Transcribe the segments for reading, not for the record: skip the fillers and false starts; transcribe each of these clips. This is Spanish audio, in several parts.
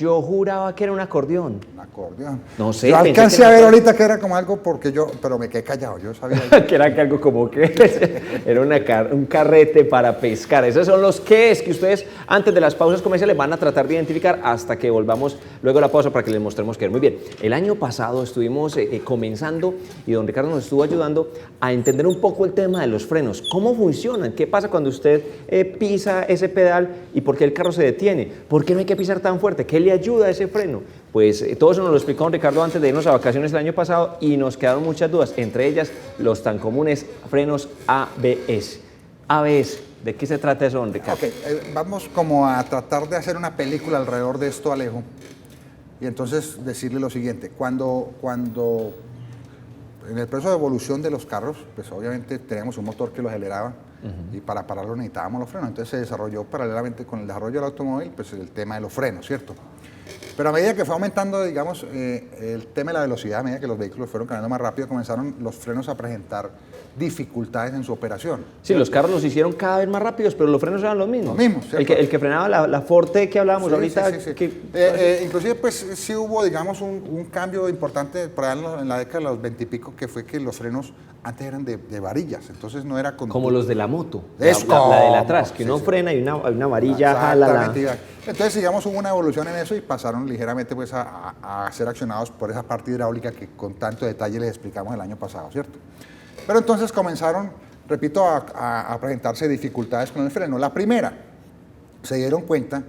Yo juraba que era un acordeón. Un acordeón. No sé. Yo alcancé a ver ahorita que era como algo pero me quedé callado, yo sabía. Que era algo como que era un carrete para pescar. Esos son los qué es que ustedes antes de las pausas comerciales van a tratar de identificar hasta que volvamos luego a la pausa para que les mostremos qué es. Muy bien, el año pasado estuvimos comenzando y don Ricardo nos estuvo ayudando a entender un poco el tema de los frenos. ¿Cómo funcionan? ¿Qué pasa cuando usted pisa ese pedal y por qué el carro se detiene? ¿Por qué no hay que pisar tan fuerte? ¿Qué le ayuda a ese freno? Pues todo eso nos lo explicó don Ricardo antes de irnos a vacaciones el año pasado y nos quedaron muchas dudas, entre ellas los tan comunes frenos ABS. ABS, ¿de qué se trata eso, don Ricardo? Ok, vamos como a tratar de hacer una película alrededor de esto, Alejo, y entonces decirle lo siguiente, cuando en el proceso de evolución de los carros, pues obviamente teníamos un motor que lo aceleraba y para pararlo necesitábamos los frenos, entonces se desarrolló paralelamente con el desarrollo del automóvil, pues el tema de los frenos, ¿cierto? Pero a medida que fue aumentando, digamos, el tema de la velocidad, a medida que los vehículos fueron caminando más rápido, comenzaron los frenos a presentar dificultades en su operación. Sí, ¿cierto? los carros los hicieron cada vez más rápidos, pero los frenos eran los mismos. Los mismos, ¿cierto? El que frenaba la Forte que hablábamos Sí, ahorita. sí. Que, inclusive, pues sí hubo, digamos, un cambio importante por allá en la década de los 20 y pico, que fue que los frenos antes eran de varillas, entonces no era con... como los de la moto, Es la de atrás, que sí, uno sí. frena y una varilla jala la... Exactamente. Entonces, digamos, hubo una evolución en eso y pasaron ligeramente pues, a ser accionados por esa parte hidráulica que con tanto detalle les explicamos el año pasado, ¿cierto? Pero entonces comenzaron, repito, a presentarse dificultades con el freno. La primera, se dieron cuenta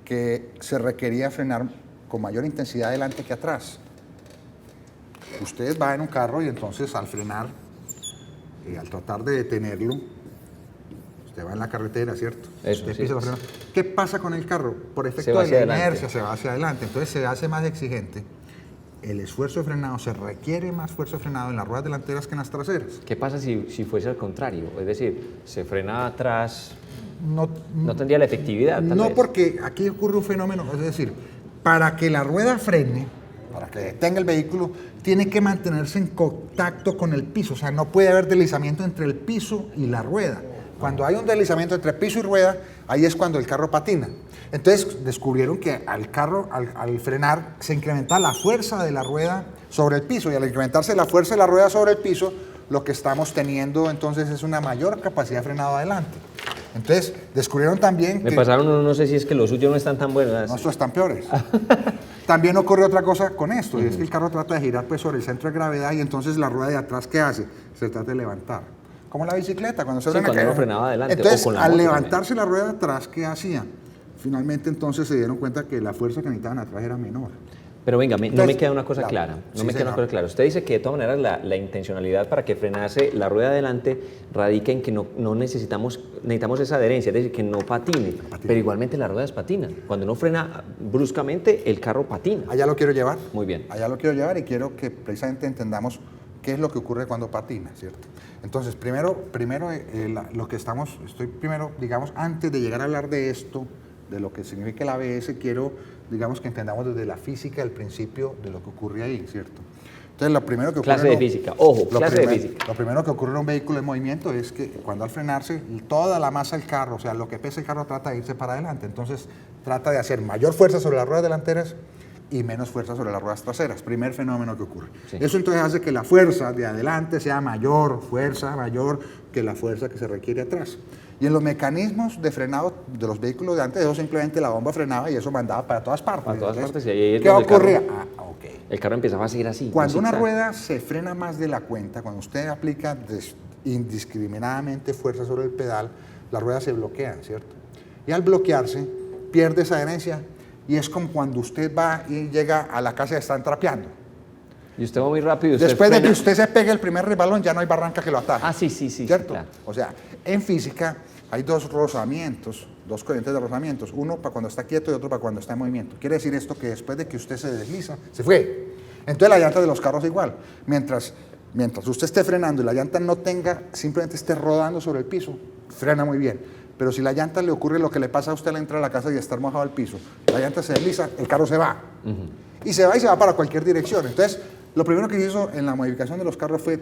que se requería frenar con mayor intensidad adelante que atrás. Ustedes van en un carro y entonces al frenar, al tratar de detenerlo, usted va en la carretera, ¿cierto? Eso, usted sí. empieza a frenar. ¿Qué pasa con el carro? Por efecto va de hacia la adelante. inercia se va hacia adelante, entonces se hace más exigente. El esfuerzo de frenado, se requiere más esfuerzo de frenado en las ruedas delanteras que en las traseras. ¿Qué pasa si fuese al contrario? Es decir, se frena atrás, No, no tendría la efectividad. Tal no, vez. porque aquí ocurre un fenómeno, es decir, para que la rueda frene, para que detenga el vehículo, tiene que mantenerse en contacto con el piso, o sea, no puede haber deslizamiento entre el piso y la rueda. Cuando hay un deslizamiento entre piso y rueda, ahí es cuando el carro patina. Entonces descubrieron que al frenar, se incrementa la fuerza de la rueda sobre el piso, y al incrementarse la fuerza de la rueda sobre el piso, lo que estamos teniendo entonces es una mayor capacidad de frenado adelante. Entonces descubrieron también Me que pasaron, no sé si es que los suyos no están tan buenos. nuestros están peores. También ocurre otra cosa con esto, y es que el carro trata de girar pues, sobre el centro de gravedad, y entonces la rueda de atrás, ¿qué hace? Se trata de levantar. Como la bicicleta, cuando se cuando uno frenaba adelante. Entonces, o con la al moto levantarse la rueda de atrás, ¿qué hacían? Finalmente, entonces, se dieron cuenta que la fuerza que necesitaban atrás era menor. Pero venga, no Entonces, me queda una cosa claro, clara. sí, señor. Usted dice que de todas maneras la intencionalidad para que frenase la rueda de adelante radica en que no necesitamos esa adherencia, es decir, que no patine. Pero igualmente las ruedas patinan. Cuando uno frena bruscamente, el carro patina. Allá lo quiero llevar. Muy bien. Allá lo quiero llevar, y quiero que precisamente entendamos qué es lo que ocurre cuando patina, ¿cierto? Entonces, primero lo que estoy primero, digamos, antes de llegar a hablar de esto, de lo que significa el ABS, quiero, digamos, que entendamos desde la física el principio de lo que ocurre ahí, ¿cierto? Entonces, lo primero que ocurre... Clase de física, ojo, clase de física. Lo primero que ocurre en un vehículo en movimiento es que cuando al frenarse, toda la masa del carro, o sea, lo que pesa el carro, trata de irse para adelante. Entonces, trata de hacer mayor fuerza sobre las ruedas delanteras y menos fuerza sobre las ruedas traseras. Primer fenómeno que ocurre. Sí. Eso entonces hace que la fuerza de adelante sea mayor que la fuerza que se requiere atrás. Y en los mecanismos de frenado de los vehículos de antes, eso simplemente la bomba frenaba y eso mandaba para todas partes. Para todas Entonces, partes, y ahí es ¿qué donde el ocurría? carro- El carro empezaba a seguir así. Cuando una zigzag. rueda se frena más de la cuenta, cuando usted aplica indiscriminadamente fuerza sobre el pedal, las ruedas se bloquean, ¿cierto? Y al bloquearse, pierde esa adherencia, y es como cuando usted va y llega a la casa y están trapeando. Y usted va muy rápido. Y usted Después de que frena. usted se pegue el primer resbalón, ya no hay barranca que lo ataje. Ah, sí, ¿cierto? claro. O sea, en física hay dos rozamientos, dos corrientes de rozamientos, uno para cuando está quieto y otro para cuando está en movimiento. Quiere decir esto que después de que usted se desliza, se fue. Entonces la llanta de los carros igual. Mientras usted esté frenando y la llanta no tenga, simplemente esté rodando sobre el piso, frena muy bien. Pero si la llanta le ocurre lo que le pasa a usted al entrar a la casa y estar mojado al piso, la llanta se desliza, el carro se va. Y se va para cualquier dirección. Entonces, lo primero que se hizo en la modificación de los carros fue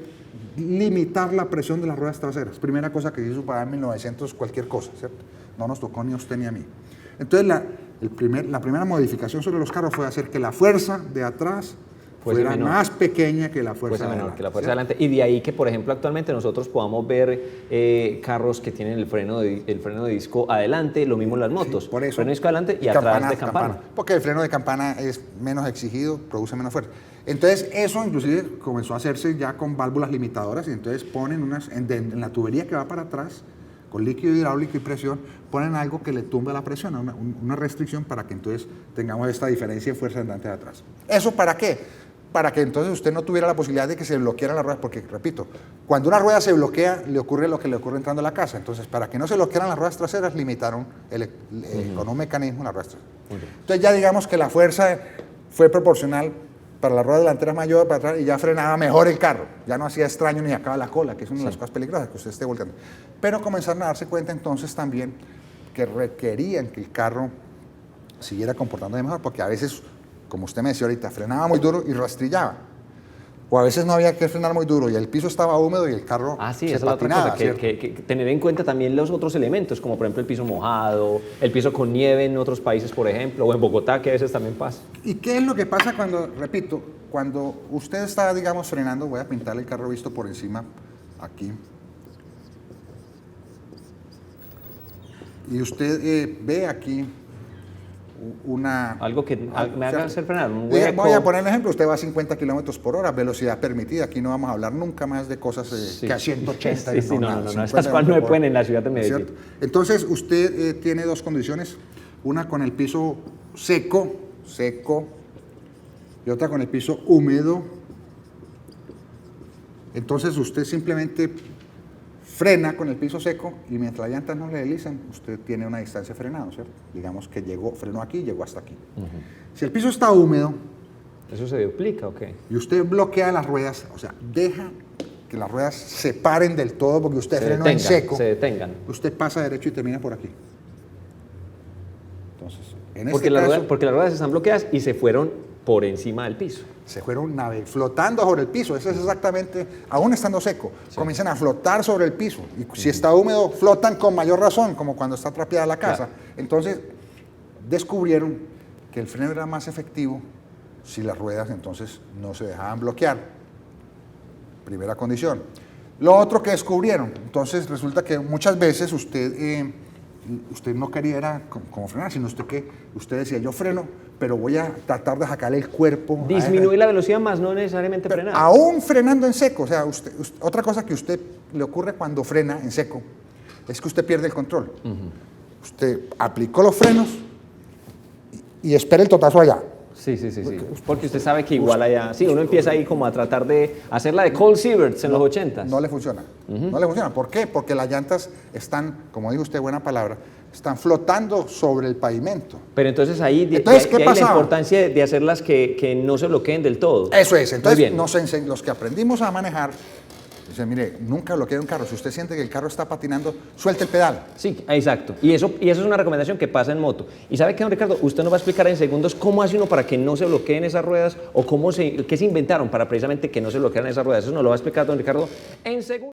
limitar la presión de las ruedas traseras. Primera cosa que se hizo para 1900 cualquier cosa, ¿cierto? No nos tocó ni a usted ni a mí. Entonces, la primera modificación sobre los carros fue hacer que la fuerza de atrás fuera menor, más pequeña que la fuerza fuerza de menor adelante. que la fuerza de adelante. Y de ahí que, por ejemplo, actualmente nosotros podamos ver carros que tienen el freno de disco adelante, lo mismo en las motos. Sí, por eso. Freno de disco adelante y atrás de campana. Porque el freno de campana es menos exigido, produce menos fuerza. Entonces, eso inclusive comenzó a hacerse ya con válvulas limitadoras y entonces ponen en la tubería que va para atrás, con líquido hidráulico y presión, ponen algo que le tumba la presión, una restricción para que entonces tengamos esta diferencia de fuerza delante y de atrás. ¿Eso para qué? Para que entonces usted no tuviera la posibilidad de que se bloquearan las ruedas, porque, repito, cuando una rueda se bloquea, le ocurre lo que le ocurre entrando a la casa. Entonces, para que no se bloquearan las ruedas traseras, limitaron con un mecanismo las ruedas traseras. Entonces, ya digamos que la fuerza fue proporcional para la rueda delantera mayor, para atrás, y ya frenaba mejor el carro. Ya no hacía extraño ni acaba la cola, que es una de las cosas peligrosas, que usted esté volteando. Pero comenzaron a darse cuenta entonces también que requerían que el carro siguiera comportándose mejor, porque a veces, como usted me decía ahorita, frenaba muy duro y rastrillaba. O a veces no había que frenar muy duro y el piso estaba húmedo y el carro Sí, se esa es la otra patinaba. cosa, que tener en cuenta también los otros elementos, como por ejemplo el piso mojado, el piso con nieve en otros países, por ejemplo, o en Bogotá, que a veces también pasa. ¿Y qué es lo que pasa cuando, repito, cuando usted está, digamos, frenando? Voy a pintar el carro visto por encima, aquí. Y usted ve aquí algo que me haga hacer frenar. Voy a poner un ejemplo, usted va a 50 kilómetros por hora, velocidad permitida, aquí no vamos a hablar nunca más de cosas que a 180. No, esas cosas no se pueden en la ciudad de Medellín. ¿Cierto? Entonces usted tiene dos condiciones, una con el piso seco, y otra con el piso húmedo. Entonces usted simplemente frena con el piso seco y mientras las llantas no le deslizan, usted tiene una distancia frenada, ¿cierto? Digamos que frenó aquí, llegó hasta aquí. Si el piso está húmedo, ¿eso se duplica o qué? Y usted bloquea las ruedas, o sea, deja que las ruedas se paren del todo porque usted frenó en seco. Se detengan. Usted pasa derecho y termina por aquí. Entonces, en porque este caso, porque las ruedas están bloqueadas y se fueron por encima del piso. Se fueron flotando sobre el piso. Eso es exactamente, aún estando seco, comienzan a flotar sobre el piso. Y si está húmedo, flotan con mayor razón, como cuando está trapeada la casa. Claro. Entonces, descubrieron que el freno era más efectivo si las ruedas entonces no se dejaban bloquear. Primera condición. Lo otro que descubrieron, entonces resulta que muchas veces usted no quería era como frenar, sino usted decía, yo freno, pero voy a tratar de sacarle el cuerpo. Disminuir la velocidad más, no necesariamente frenar. Aún frenando en seco, o sea, otra cosa que a usted le ocurre cuando frena en seco es que usted pierde el control. Usted aplicó los frenos y espera el totazo allá. Sí. Porque usted sabe que igual allá... Sí, uno empieza ahí como a tratar de hacer la de Cole Sieverts en los 80s. No le funciona. No le funciona. ¿Por qué? Porque las llantas están, como dijo usted, buena palabra, están flotando sobre el pavimento. Pero entonces ahí de ahí la importancia de hacerlas que no se bloqueen del todo. Eso es. Entonces, los que aprendimos a manejar, dicen, mire, nunca bloquee un carro. Si usted siente que el carro está patinando, suelte el pedal. Sí, exacto. Y eso es una recomendación que pasa en moto. ¿Y sabe qué, don Ricardo? Usted nos va a explicar en segundos cómo hace uno para que no se bloqueen esas ruedas o qué se inventaron para precisamente que no se bloquearan esas ruedas. Eso nos lo va a explicar don Ricardo en segundos.